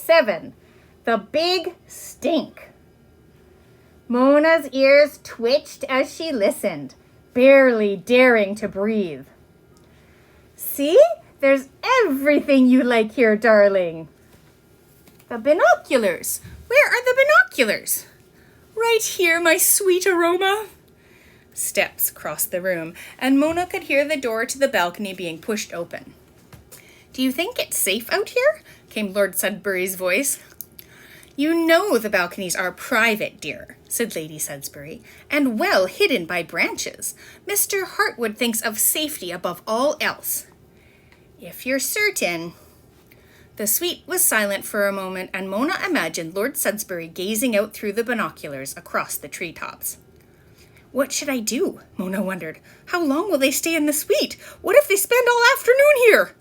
7. The Big Stink. Mona's ears twitched as she listened, barely daring to breathe. See? There's everything you like here, darling. The binoculars. Where are the binoculars? Right here, my sweet aroma. Steps crossed the room, and Mona could hear the door to the balcony being pushed open. Do you think it's safe out here? Came Lord Sudbury's voice. You know the balconies are private, dear, said Lady Sudbury, and well hidden by branches. Mr. Heartwood thinks of safety above all else. If you're certain. The suite was silent for a moment, and Mona imagined Lord Sudbury gazing out through the binoculars across the treetops. What should I do? Mona wondered. How long will they stay in the suite? What if they spend all afternoon here?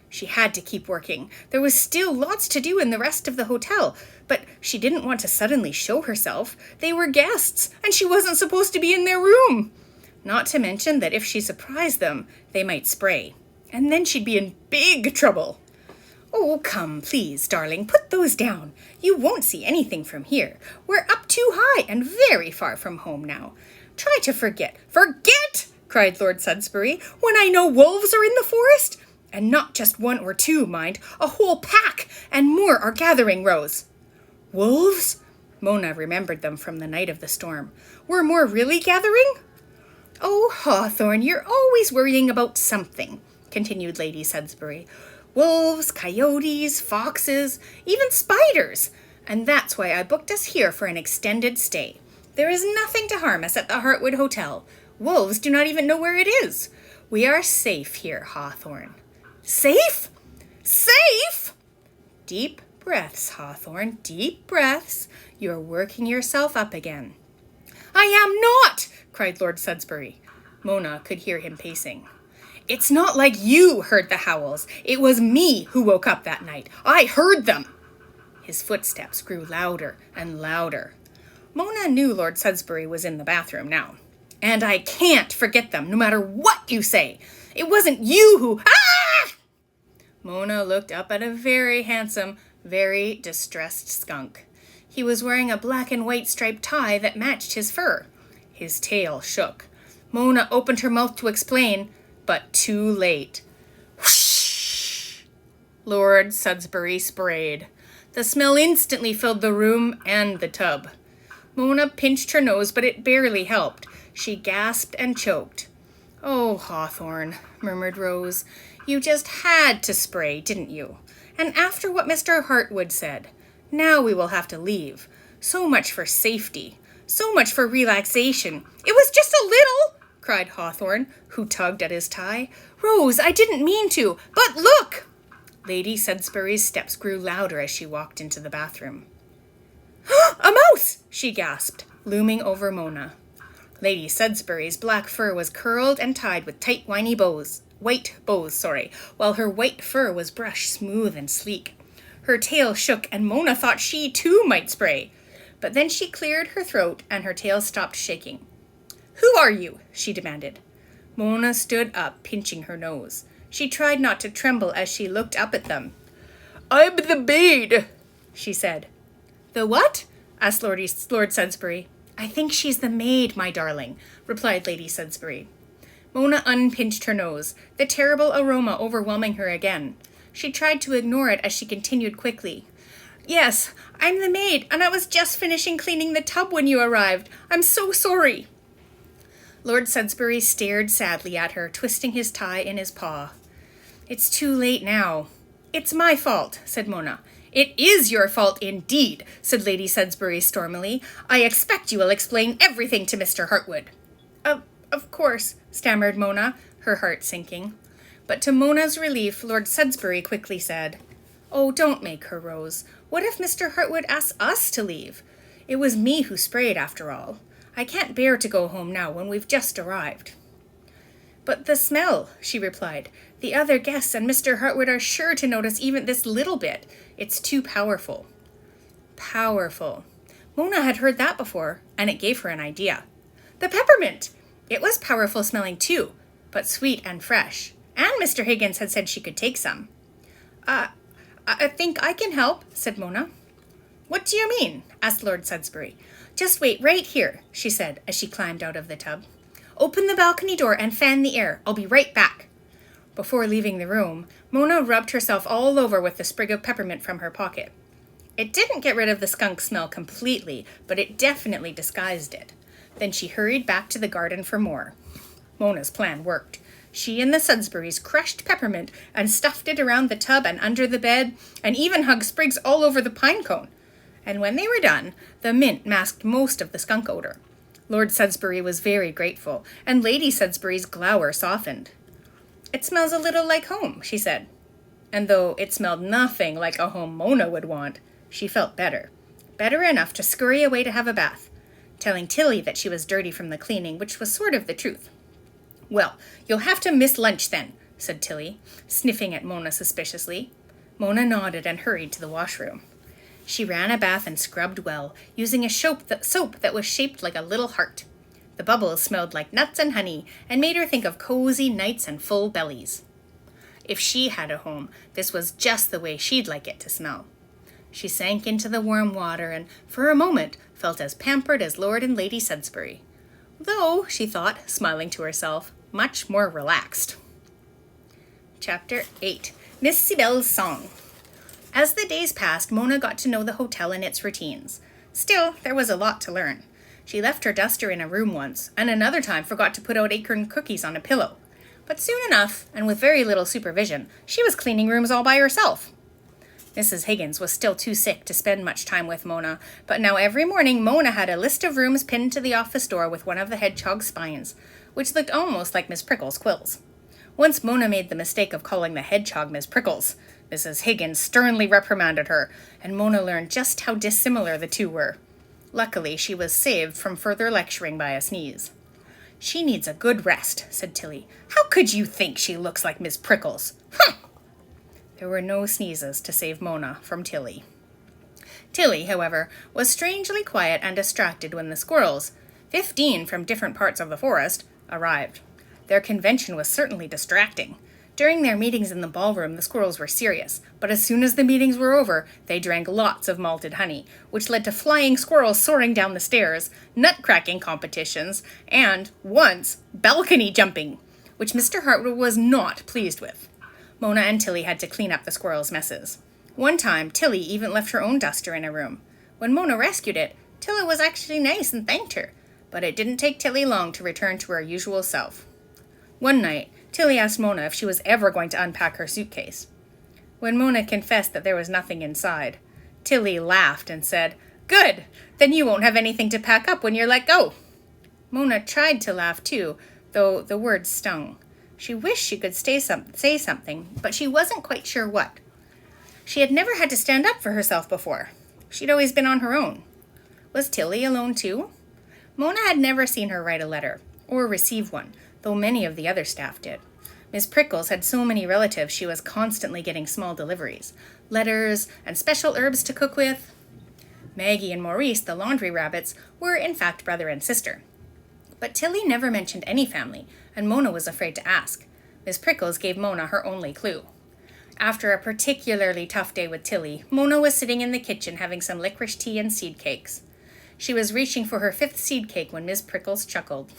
She had to keep working. There was still lots to do in the rest of the hotel, but she didn't want to suddenly show herself. They were guests, and she wasn't supposed to be in their room. Not to mention that if she surprised them, they might spray. And then she'd be in big trouble. Oh, come, please, darling, put those down. You won't see anything from here. We're up too high and very far from home now. Try to forget. Forget! Cried Lord Sudbury, when I know wolves are in the forest. And not just 1 or 2, mind, a whole pack, and more are gathering, Rose. Wolves? Mona remembered them from the night of the storm. Were more really gathering? Oh, Hawthorne, you're always worrying about something, continued Lady Sudbury. Wolves, coyotes, foxes, even spiders. And that's why I booked us here for an extended stay. There is nothing to harm us at the Heartwood Hotel. Wolves do not even know where it is. We are safe here, Hawthorne. Safe? Safe? Deep breaths, Hawthorne, deep breaths. You're working yourself up again. I am not, cried Lord Sudbury. Mona could hear him pacing. It's not like you heard the howls. It was me who woke up that night. I heard them. His footsteps grew louder and louder. Mona knew Lord Sudbury was in the bathroom now. And I can't forget them, no matter what you say. It wasn't you who... Ah! Mona looked up at a very handsome, very distressed skunk. He was wearing a black and white striped tie that matched his fur. His tail shook. Mona opened her mouth to explain, but too late. Whoosh! Lord Sudbury sprayed. The smell instantly filled the room and the tub. Mona pinched her nose, but it barely helped. She gasped and choked. Oh, Hawthorne, murmured Rose, you just had to spray, didn't you? And after what Mr. Heartwood said, now we will have to leave. So much for safety. So much for relaxation. It was just a little, cried Hawthorne, who tugged at his tie. Rose, I didn't mean to, but look! Lady Sudbury's steps grew louder as she walked into the bathroom. A mouse! She gasped, looming over Mona. Lady Sudbury's black fur was curled and tied with tight, white bows, while her white fur was brushed smooth and sleek. Her tail shook, and Mona thought she, too, might spray. But then she cleared her throat, and her tail stopped shaking. Who are you? She demanded. Mona stood up, pinching her nose. She tried not to tremble as she looked up at them. I'm the maid, she said. The what? Asked Lord Sudbury. I think she's the maid, my darling, replied Lady Sudbury. Mona unpinched her nose, the terrible aroma overwhelming her again. She tried to ignore it as she continued quickly. Yes, I'm the maid, and I was just finishing cleaning the tub when you arrived. I'm so sorry. Lord Sudbury stared sadly at her, twisting his tie in his paw. It's too late now. It's my fault, said Mona. It is your fault indeed, said Lady Sudbury stormily. I expect you will explain everything to Mr. Heartwood. Of course, stammered Mona, her heart sinking. But to Mona's relief, Lord Sudbury quickly said, Oh, don't make her, Rose. What if Mr. Heartwood asks us to leave? It was me who sprayed, after all. I can't bear to go home now when we've just arrived. But the smell, she replied. The other guests and Mr. Heartwood are sure to notice even this little bit. It's too powerful. Powerful. Mona had heard that before, and it gave her an idea. The peppermint! It was powerful smelling too, but sweet and fresh. And Mr. Higgins had said she could take some. I think I can help, said Mona. What do you mean? Asked Lord Sudbury. Just wait right here, she said as she climbed out of the tub. Open the balcony door and fan the air. I'll be right back. Before leaving the room, Mona rubbed herself all over with the sprig of peppermint from her pocket. It didn't get rid of the skunk smell completely, but it definitely disguised it. Then she hurried back to the garden for more. Mona's plan worked. She and the Sudburys crushed peppermint and stuffed it around the tub and under the bed, and even hugged sprigs all over the pine cone. And when they were done, the mint masked most of the skunk odor. Lord Sudbury was very grateful, and Lady Sudbury's glower softened. It smells a little like home, she said. And though it smelled nothing like a home Mona would want, she felt better. Better enough to scurry away to have a bath, telling Tilly that she was dirty from the cleaning, which was sort of the truth. Well, you'll have to miss lunch then, said Tilly, sniffing at Mona suspiciously. Mona nodded and hurried to the washroom. She ran a bath and scrubbed well, using a soap that was shaped like a little heart. The bubbles smelled like nuts and honey and made her think of cozy nights and full bellies. If she had a home, this was just the way she'd like it to smell. She sank into the warm water and, for a moment, felt as pampered as Lord and Lady Sudbury. Though, she thought, smiling to herself, much more relaxed. Chapter 8. Miss Sibel's Song. As the days passed, Mona got to know the hotel and its routines. Still, there was a lot to learn. She left her duster in a room once, and another time forgot to put out acorn cookies on a pillow. But soon enough, and with very little supervision, she was cleaning rooms all by herself. Mrs. Higgins was still too sick to spend much time with Mona, but now every morning Mona had a list of rooms pinned to the office door with one of the hedgehog's spines, which looked almost like Miss Prickle's quills. Once Mona made the mistake of calling the hedgehog Miss Prickles. Mrs. Higgins sternly reprimanded her, and Mona learned just how dissimilar the two were. Luckily, she was saved from further lecturing by a sneeze. She needs a good rest, said Tilly. How could you think she looks like Miss Prickles? Huh! There were no sneezes to save Mona from Tilly. Tilly, however, was strangely quiet and distracted when the squirrels, 15 from different parts of the forest, arrived. Their convention was certainly distracting. During their meetings in the ballroom, the squirrels were serious, but as soon as the meetings were over, they drank lots of malted honey, which led to flying squirrels soaring down the stairs, nut-cracking competitions, and, once, balcony jumping, which Mr. Heartwood was not pleased with. Mona and Tilly had to clean up the squirrels' messes. One time, Tilly even left her own duster in a room. When Mona rescued it, Tilly was actually nice and thanked her, but it didn't take Tilly long to return to her usual self. One night, Tilly asked Mona if she was ever going to unpack her suitcase. When Mona confessed that there was nothing inside, Tilly laughed and said, "Good! Then you won't have anything to pack up when you're let go." Mona tried to laugh too, though the words stung. She wished she could say something, but she wasn't quite sure what. She had never had to stand up for herself before. She'd always been on her own. Was Tilly alone too? Mona had never seen her write a letter, or receive one, though many of the other staff did. Miss Prickles had so many relatives she was constantly getting small deliveries, letters, and special herbs to cook with. Maggie and Maurice, the laundry rabbits, were in fact brother and sister. But Tilly never mentioned any family, and Mona was afraid to ask. Miss Prickles gave Mona her only clue. After a particularly tough day with Tilly, Mona was sitting in the kitchen having some licorice tea and seed cakes. She was reaching for her 5th seed cake when Miss Prickles chuckled.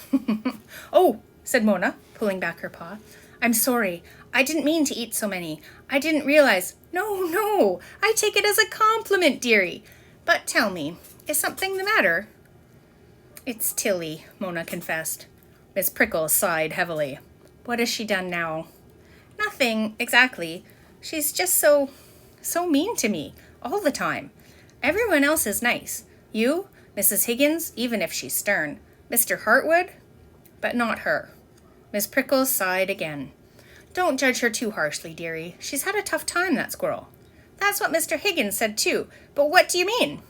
"Oh," said Mona, pulling back her paw. "I'm sorry. I didn't mean to eat so many. I didn't realize—" No, I take it as a compliment, dearie. But tell me, is something the matter?" "It's Tilly," Mona confessed. Miss Prickles sighed heavily. "What has she done now?" "Nothing, exactly. She's just so mean to me, all the time. Everyone else is nice. You, Mrs. Higgins, even if she's stern. Mr. Heartwood, but not her." Miss Prickles sighed again. "Don't judge her too harshly, dearie. She's had a tough time, that squirrel." "That's what Mr. Higgins said too. But what do you mean?"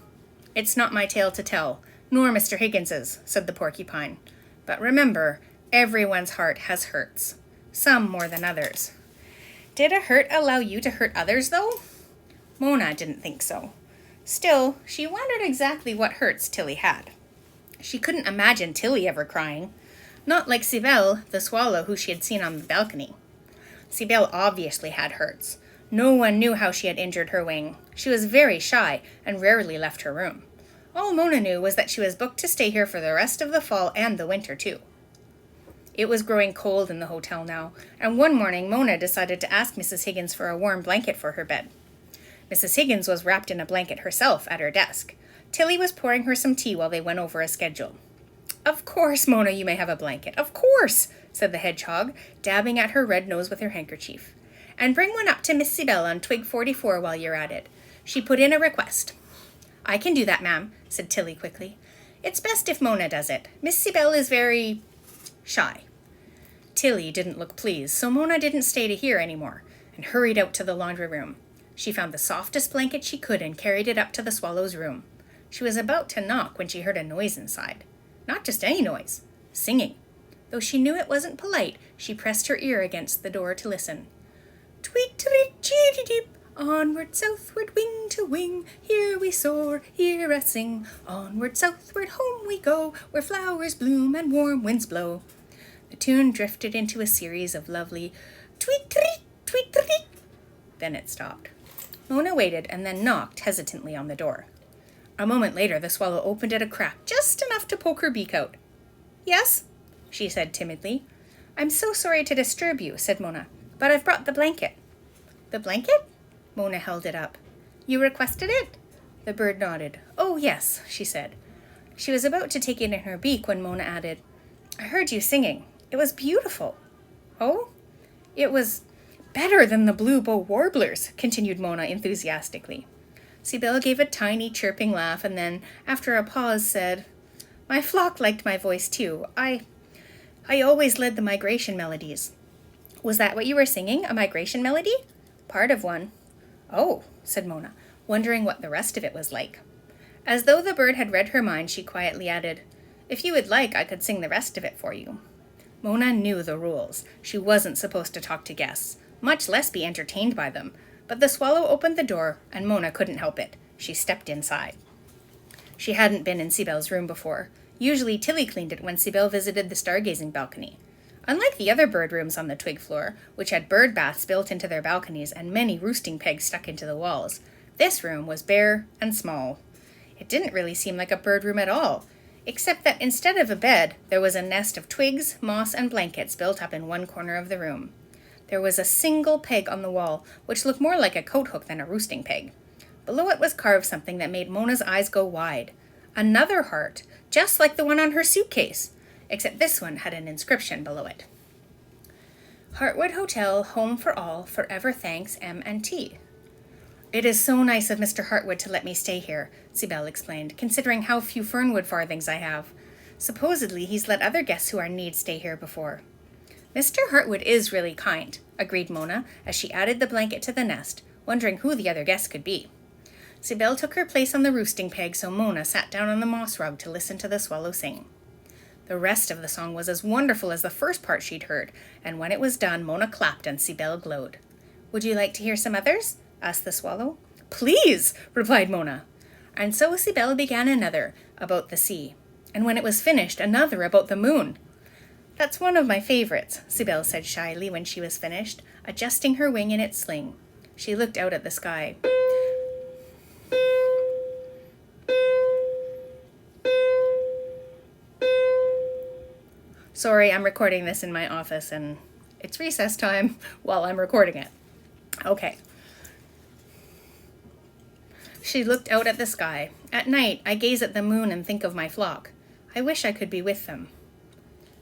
"It's not my tale to tell, nor Mr. Higgins's," said the porcupine. "But remember, everyone's heart has hurts. Some more than others." "Did a hurt allow you to hurt others, though?" Mona didn't think so. Still, she wondered exactly what hurts Tilly had. She couldn't imagine Tilly ever crying. Not like Sibel, the swallow who she had seen on the balcony. Sibel obviously had hurts. No one knew how she had injured her wing. She was very shy and rarely left her room. All Mona knew was that she was booked to stay here for the rest of the fall and the winter too. It was growing cold in the hotel now, and one morning Mona decided to ask Mrs. Higgins for a warm blanket for her bed. Mrs. Higgins was wrapped in a blanket herself at her desk. Tilly was pouring her some tea while they went over a schedule. "Of course, Mona, you may have a blanket. Of course," said the hedgehog, dabbing at her red nose with her handkerchief. "And bring one up to Miss Sibel on twig 44 while you're at it. She put in a request." "I can do that, ma'am," said Tilly quickly. "It's best if Mona does it. Miss Sibel is very shy." Tilly didn't look pleased, so Mona didn't stay to hear any more and hurried out to the laundry room. She found the softest blanket she could and carried it up to the swallow's room. She was about to knock when she heard a noise inside. Not just any noise, singing. Though she knew it wasn't polite, she pressed her ear against the door to listen. "Tweet, tweet, chitty dip, onward, southward, wing to wing, here we soar, here I sing. Onward, southward, home we go, where flowers bloom and warm winds blow." The tune drifted into a series of lovely tweet, tweet, tweet. Then it stopped. Mona waited and then knocked hesitantly on the door. A moment later, the swallow opened it a crack, just enough to poke her beak out. "Yes?" she said timidly. "I'm so sorry to disturb you," said Mona, "but I've brought the blanket." "The blanket?" Mona held it up. "You requested it?" The bird nodded. "Oh, yes," she said. She was about to take it in her beak when Mona added, "I heard you singing. It was beautiful." "Oh?" "It was better than the blue bow warblers," continued Mona enthusiastically. Sibel gave a tiny chirping laugh and then, after a pause, said, "My flock liked my voice too. I always led the migration melodies." "Was that what you were singing, a migration melody?" "Part of one." "Oh," said Mona, wondering what the rest of it was like. As though the bird had read her mind, she quietly added, "If you would like, I could sing the rest of it for you." Mona knew the rules. She wasn't supposed to talk to guests, much less be entertained by them. But the swallow opened the door, and Mona couldn't help it. She stepped inside. She hadn't been in Sibel's room before. Usually Tilly cleaned it when Sibel visited the stargazing balcony. Unlike the other bird rooms on the twig floor, which had bird baths built into their balconies and many roosting pegs stuck into the walls, this room was bare and small. It didn't really seem like a bird room at all, except that instead of a bed, there was a nest of twigs, moss, and blankets built up in one corner of the room. There was a single peg on the wall, which looked more like a coat hook than a roosting peg. Below it was carved something that made Mona's eyes go wide. Another heart, just like the one on her suitcase, except this one had an inscription below it. "Heartwood Hotel, home for all, forever thanks, M&T." "It is so nice of Mr. Heartwood to let me stay here," Sibel explained, "considering how few fernwood farthings I have. Supposedly he's let other guests who are in need stay here before." "Mr. Heartwood is really kind," agreed Mona, as she added the blanket to the nest, wondering who the other guests could be. Sibel took her place on the roosting peg, so Mona sat down on the moss rug to listen to the swallow sing. The rest of the song was as wonderful as the first part she'd heard, and when it was done, Mona clapped and Sibel glowed. "Would you like to hear some others?" asked the swallow. "Please," replied Mona. And so Sibel began another, about the sea, and when it was finished, another about the moon. "That's one of my favorites," Sibel said shyly when she was finished, adjusting her wing in its sling. She looked out at the sky. Sorry, I'm recording this in my office, and it's recess time while I'm recording it. Okay. She looked out at the sky. "At night, I gaze at the moon and think of my flock. I wish I could be with them."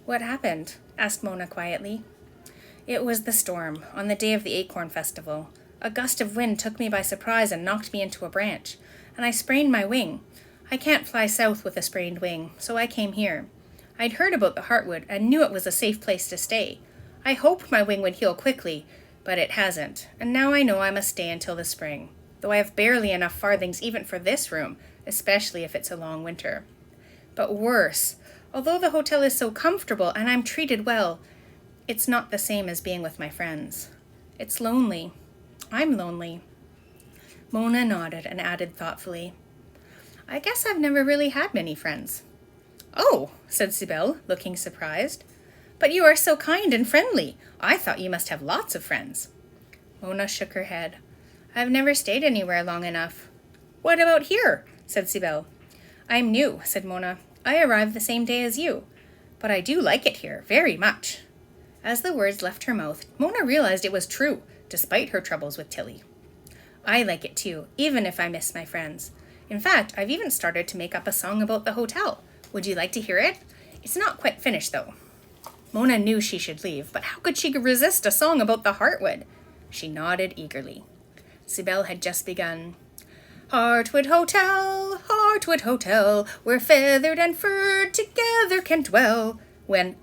"What happened?" asked Mona quietly. "It was the storm, on the day of the Acorn Festival. A gust of wind took me by surprise and knocked me into a branch, and I sprained my wing. I can't fly south with a sprained wing, so I came here. I'd heard about the Heartwood and knew it was a safe place to stay. I hoped my wing would heal quickly, but it hasn't, and now I know I must stay until the spring, though I have barely enough farthings even for this room, especially if it's a long winter. But worse, although the hotel is so comfortable and I'm treated well, it's not the same as being with my friends. It's lonely. I'm lonely." Mona nodded and added thoughtfully, "I guess I've never really had many friends." "Oh," said Sibel, looking surprised. "But you are so kind and friendly. I thought you must have lots of friends." Mona shook her head. I've never stayed anywhere long enough. What about here? Said Sibel. I'm new, said Mona. I arrived the same day as you. But I do like it here, very much. As the words left her mouth, Mona realized it was true, despite her troubles with Tilly. I like it too, even if I miss my friends. In fact, I've even started to make up a song about the hotel. Would you like to hear it? It's not quite finished, though. Mona knew she should leave, but how could she resist a song about the Heartwood? She nodded eagerly. Sibel had just begun. Heartwood Hotel, where feathered and furred together can dwell, when,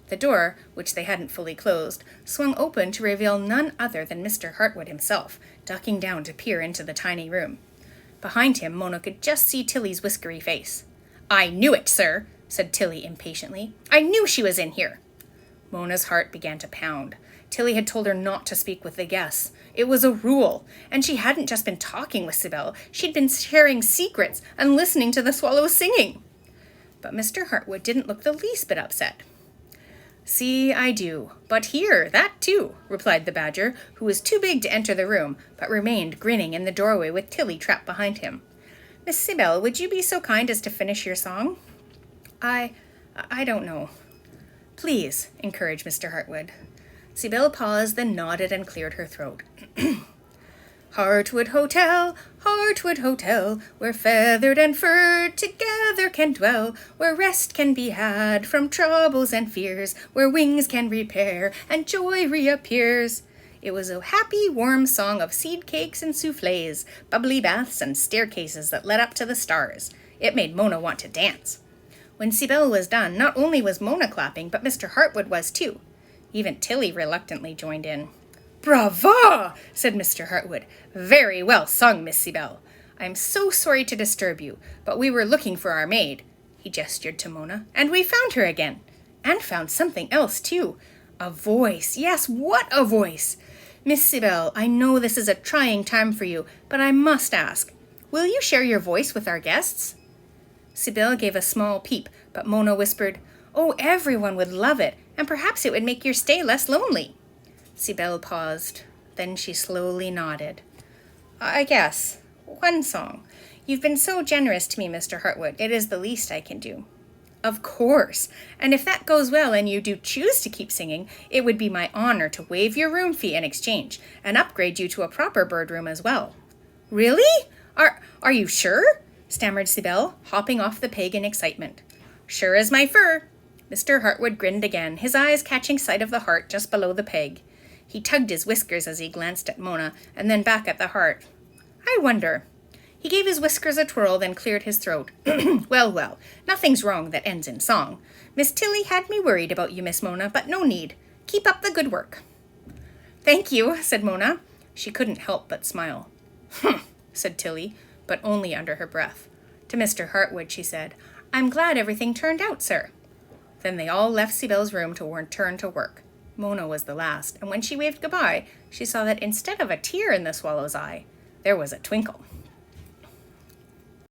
the door, which they hadn't fully closed, swung open to reveal none other than Mr. Heartwood himself, ducking down to peer into the tiny room. Behind him, Mona could just see Tilly's whiskery face. I knew it, sir, said Tilly impatiently. I knew she was in here. Mona's heart began to pound. Tilly had told her not to speak with the guests. It was a rule, and she hadn't just been talking with Sibel. She'd been sharing secrets and listening to the swallows singing. But Mr. Heartwood didn't look the least bit upset. See, I do. But here, that too, replied the badger, who was too big to enter the room, but remained grinning in the doorway with Tilly trapped behind him. Miss Sibel, would you be so kind as to finish your song? I don't know. Please, encouraged Mr. Heartwood. Sibel paused, then nodded and cleared her throat. Heartwood Hotel, where feathered and furred together can dwell, where rest can be had from troubles and fears, where wings can repair and joy reappears. It was a happy, warm song of seed cakes and soufflés, bubbly baths and staircases that led up to the stars. It made Mona want to dance. When Sibel was done, not only was Mona clapping, but Mr. Heartwood was too. Even Tilly reluctantly joined in. Brava! Said Mr. Heartwood. Very well sung, Miss Sibel. I'm so sorry to disturb you, but we were looking for our maid. He gestured to Mona, and we found her again. And found something else, too. A voice. Yes, what a voice! Miss Sibel, I know this is a trying time for you, but I must ask, will you share your voice with our guests? Sibel gave a small peep, but Mona whispered, Oh, everyone would love it, and perhaps it would make your stay less lonely. Sibel paused. Then she slowly nodded. I guess. One song. You've been so generous to me, Mr. Heartwood. It is the least I can do. Of course. And if that goes well and you do choose to keep singing, it would be my honor to waive your room fee in exchange and upgrade you to a proper bird room as well. Really? Are you sure? Stammered Sibel, hopping off the peg in excitement. Sure as my fur. Mr. Heartwood grinned again, his eyes catching sight of the heart just below the peg. He tugged his whiskers as he glanced at Mona, and then back at the heart. I wonder. He gave his whiskers a twirl, then cleared his throat. Well, nothing's wrong that ends in song. Miss Tilly had me worried about you, Miss Mona, but no need. Keep up the good work. Thank you, said Mona. She couldn't help but smile. Humph, said Tilly, but only under her breath. To Mr. Heartwood, she said, I'm glad everything turned out, sir. Then they all left Sibel's room to return to work. Mona was the last, and when she waved goodbye, she saw that instead of a tear in the swallow's eye, there was a twinkle.